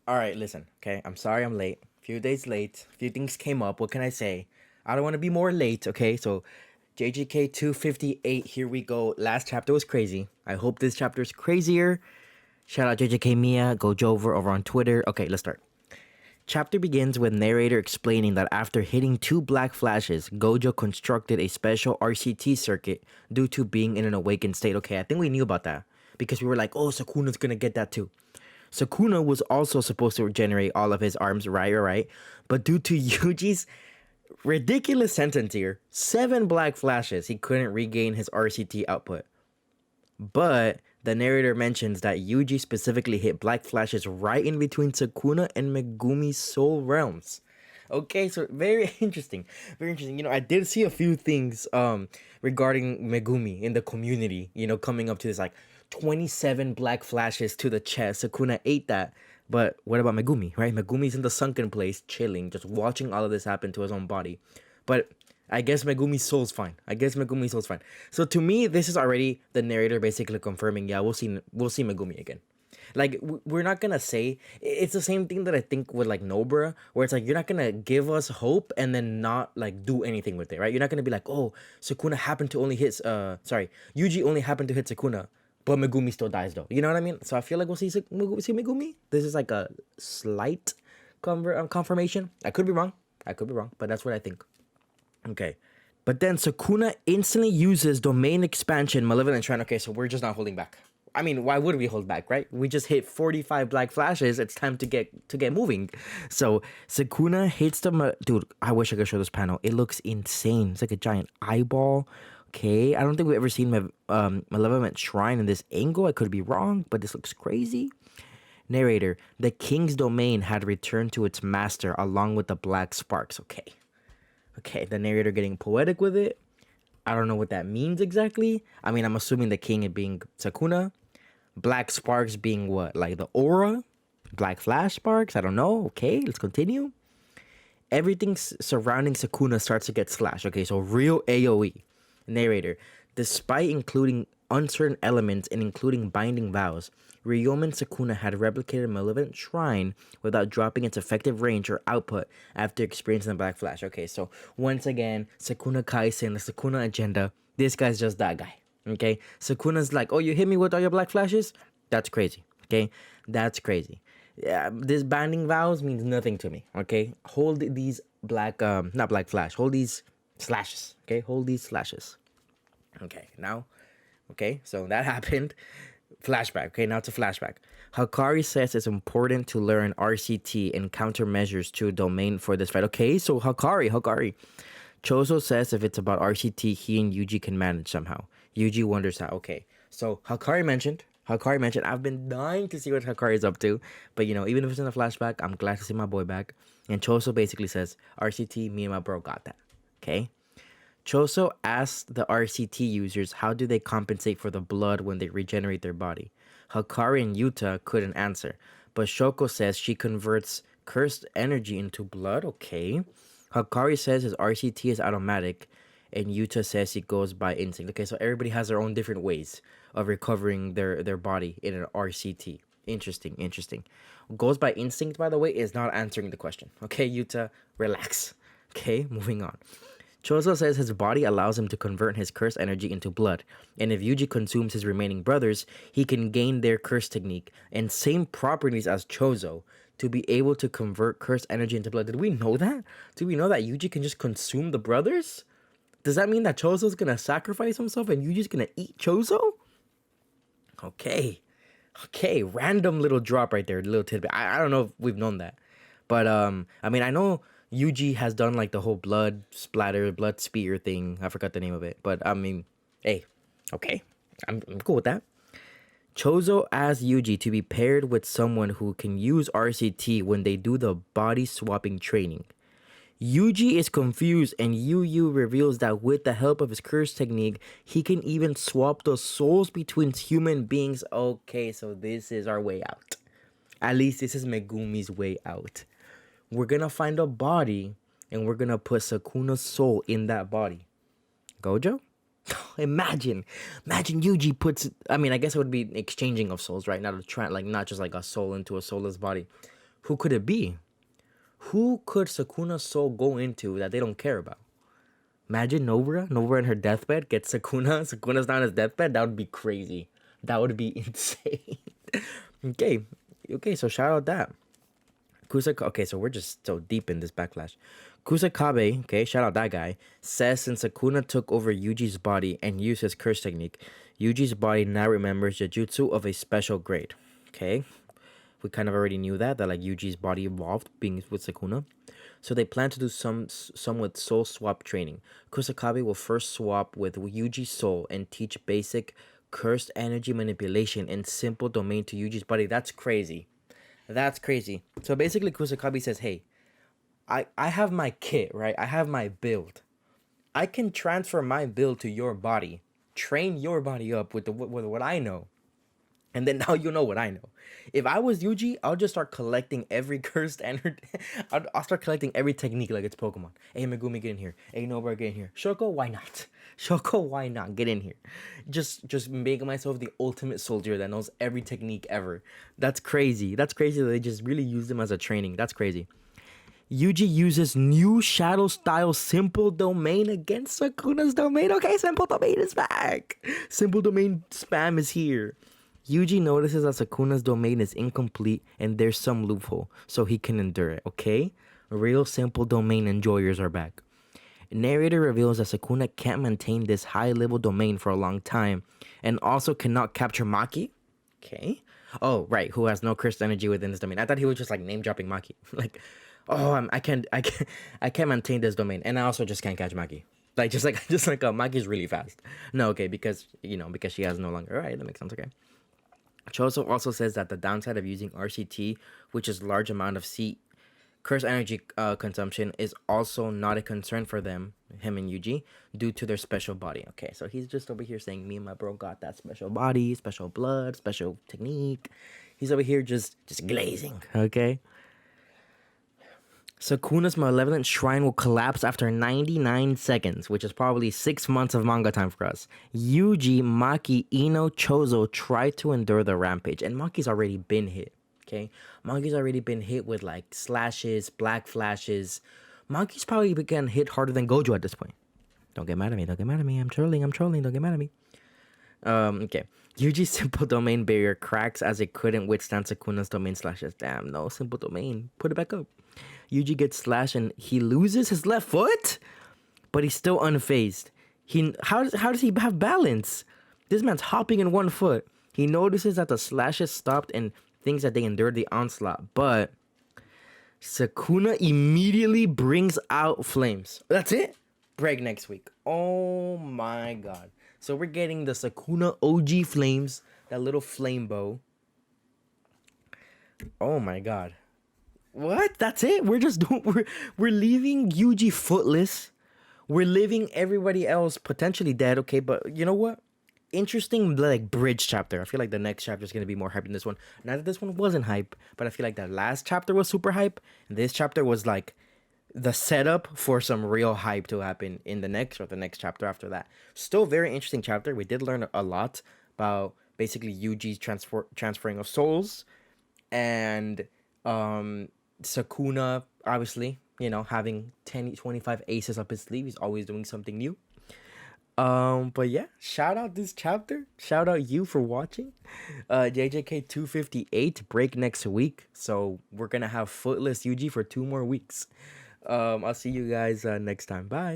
All right, listen, okay? I'm sorry I'm late. Few days late. Few things came up. What can I say? I don't want to be more late, okay? So, JJK 258, here we go. Last chapter was crazy. I hope this chapter is crazier. Shout out JJK Mia, Gojo over on Twitter. Okay, let's start. Chapter begins with narrator explaining that after hitting two black flashes, Gojo constructed a special RCT circuit due to being in an awakened state. Okay, I think we knew about that because we were like, oh, Sukuna's gonna get that too. Sukuna was also supposed to regenerate all of his arms, right. But due to Yuji's ridiculous sentence here, 7 black flashes, he couldn't regain his RCT output. But the narrator mentions that Yuji specifically hit black flashes right in between Sukuna and Megumi's soul realms. Okay, so very interesting. Very interesting. I did see a few things regarding Megumi in the community, coming up to this like 27 black flashes to the chest. Sukuna ate that. But what about Megumi, right? Megumi's in the sunken place, chilling, just watching all of this happen to his own body. But I guess Megumi's soul's fine. So to me, this is already the narrator basically confirming, yeah, we'll see Megumi again. Like we're not gonna say it's the same thing that I think with like Nobra, where it's like you're not gonna give us hope and then not like do anything with it, right? You're not gonna be like, oh, Sukuna happened to only hit Yuji only happened to hit Sukuna, but Megumi still dies though. You know what I mean? So I feel like we'll see Megumi. This is like a slight confirmation. I could be wrong, but that's what I think. Okay. But then Sukuna instantly uses domain expansion, malevolent shrine. Okay, so we're just not holding back. I mean, why would we hold back, right? We just hit 45 black flashes. It's time to get moving. So Sukuna hits dude, I wish I could show this panel. It looks insane. It's like a giant eyeball. Okay, I don't think we've ever seen malevolent shrine in this angle. I could be wrong, but this looks crazy. Narrator: the king's domain had returned to its master along with the black sparks. Okay, the narrator getting poetic with it. I don't know what that means exactly. I mean, I'm assuming the king being Sukuna. Black sparks being what? Like the aura? Black flash sparks? I don't know. Okay, let's continue. Everything surrounding Sukuna starts to get slashed. Okay, so real AoE. Narrator: despite including uncertain elements and including binding vows, Ryomen Sukuna had replicated Malevolent Shrine without dropping its effective range or output after experiencing the Black Flash. Okay, so once again, Sukuna Kaisen, the Sukuna agenda, this guy's just that guy. Okay, Sukuna's like, oh, you hit me with all your Black Flashes? That's crazy. Okay, that's crazy. Yeah, this binding vows means nothing to me. Okay, hold these not Black Flash, hold these slashes. Okay, hold these slashes. Okay, now, okay, so that happened. Flashback. Okay, now to flashback. Hakari says it's important to learn RCT and countermeasures to domain for this fight. Okay, so Hakari. Chozo says if it's about RCT, he and Yuji can manage somehow. Yuji wonders how. Okay, so Hakari mentioned. I've been dying to see what Hakari is up to, but even if it's in a flashback, I'm glad to see my boy back. And Chozo basically says, RCT, me and my bro got that. Okay. Choso asked the RCT users how do they compensate for the blood when they regenerate their body. Hakari and Yuta couldn't answer, but Shoko says she converts cursed energy into blood. Okay. Hakari says his RCT is automatic, and Yuta says he goes by instinct. Okay, so everybody has their own different ways of recovering their body in an RCT. Interesting. Goes by instinct, by the way, is not answering the question. Okay, Yuta, relax. Okay, moving on. Chozo says his body allows him to convert his curse energy into blood, and if Yuji consumes his remaining brothers, he can gain their curse technique and same properties as Chozo to be able to convert curse energy into blood. Did we know that? Did we know that Yuji can just consume the brothers? Does that mean that Chozo's gonna sacrifice himself and Yuji's gonna eat Chozo? Okay, random little drop right there, little tidbit. I don't know if we've known that, but I mean, I know Yuji has done like the whole blood splatter, blood spear thing. I forgot the name of it. But I mean, hey, okay. I'm cool with that. Chozo asked Yuji to be paired with someone who can use RCT when they do the body swapping training. Yuji is confused and Yu reveals that with the help of his curse technique, he can even swap the souls between human beings. Okay, so this is our way out. At least this is Megumi's way out. We're gonna find a body and we're gonna put Sukuna's soul in that body. Gojo? Imagine Yuji puts. I mean, I guess it would be exchanging of souls, right? Not just like a soul into a soulless body. Who could it be? Who could Sukuna's soul go into that they don't care about? Imagine Nobara in her deathbed gets Sukuna. Sukuna's not on his deathbed. That would be crazy. That would be insane. Okay, so shout out that. Okay, so we're just so deep in this backlash. Kusakabe, okay, shout out that guy, says since Sukuna took over Yuji's body and used his curse technique, Yuji's body now remembers Jujutsu of a special grade. Okay, we kind of already knew that like Yuji's body evolved being with Sukuna. So they plan to do some with soul swap training. Kusakabe will first swap with Yuji's soul and teach basic cursed energy manipulation in simple domain to Yuji's body. That's crazy. That's crazy. So basically, Kusakabe says, hey, I have my kit, right? I have my build. I can transfer my build to your body, train your body up with what I know. And then now you know what I know. If I was Yuji, I'll just start collecting every cursed energy. I'll start collecting every technique like it's Pokemon. Hey, Megumi, get in here. Hey, Nobara, get in here. Shoko, why not? Shoko, why not? Get in here. Just making myself the ultimate soldier that knows every technique ever. That's crazy. That's crazy that they just really use them as a training. That's crazy. Yuji uses new shadow style simple domain against Sukuna's domain. Okay, simple domain is back. Simple domain spam is here. Yuji notices that Sukuna's domain is incomplete and there's some loophole, so he can endure it, okay? Real simple domain enjoyers are back. Narrator reveals that Sukuna can't maintain this high-level domain for a long time and also cannot capture Maki. Okay. Oh, right, who has no cursed energy within this domain. I thought he was just like name-dropping Maki. Like, oh, I can't maintain this domain, and I also just can't catch Maki. Just like Maki's really fast. No, okay, because she has no longer. All right, that makes sense. Okay. Choso also says that the downside of using RCT, which is large amount of curse energy consumption, is also not a concern for him and Yuji, due to their special body. Okay, so he's just over here saying, me and my bro got that special body, special blood, special technique. He's over here just glazing, okay? Sukuna's malevolent shrine will collapse after 99 seconds, which is probably 6 months of manga time for us. Yuji, Maki, Ino, Chozo try to endure the rampage, and Maki's already been hit, okay? Maki's already been hit with, like, slashes, black flashes. Maki's probably been hit harder than Gojo at this point. Don't get mad at me, I'm trolling, don't get mad at me. Okay. Yuji's simple domain barrier cracks as it couldn't withstand Sukuna's domain slashes. Damn, no simple domain. Put it back up. Yuji gets slashed and he loses his left foot, but he's still unfazed. How does he have balance? This man's hopping in one foot. He notices that the slashes stopped and thinks that they endured the onslaught, but Sukuna immediately brings out flames. That's it. Break next week. Oh my god. So we're getting the Sukuna OG flames, that little flame bow. Oh my god. What? That's it? We're leaving Yuji footless. We're leaving everybody else potentially dead, okay? But you know what? Interesting, like, bridge chapter. I feel like the next chapter is going to be more hype than this one. Not that this one wasn't hype, but I feel like that last chapter was super hype. And this chapter was like the setup for some real hype to happen in the next chapter after that. Still very interesting chapter. We did learn a lot about basically Yuji's transferring of souls, and Sukuna, obviously, having 25 aces up his sleeve. He's always doing something new. But yeah, shout out this chapter. Shout out you for watching. JJK 258 break next week. So we're gonna have footless Yuji for 2 more weeks. I'll see you guys next time. Bye.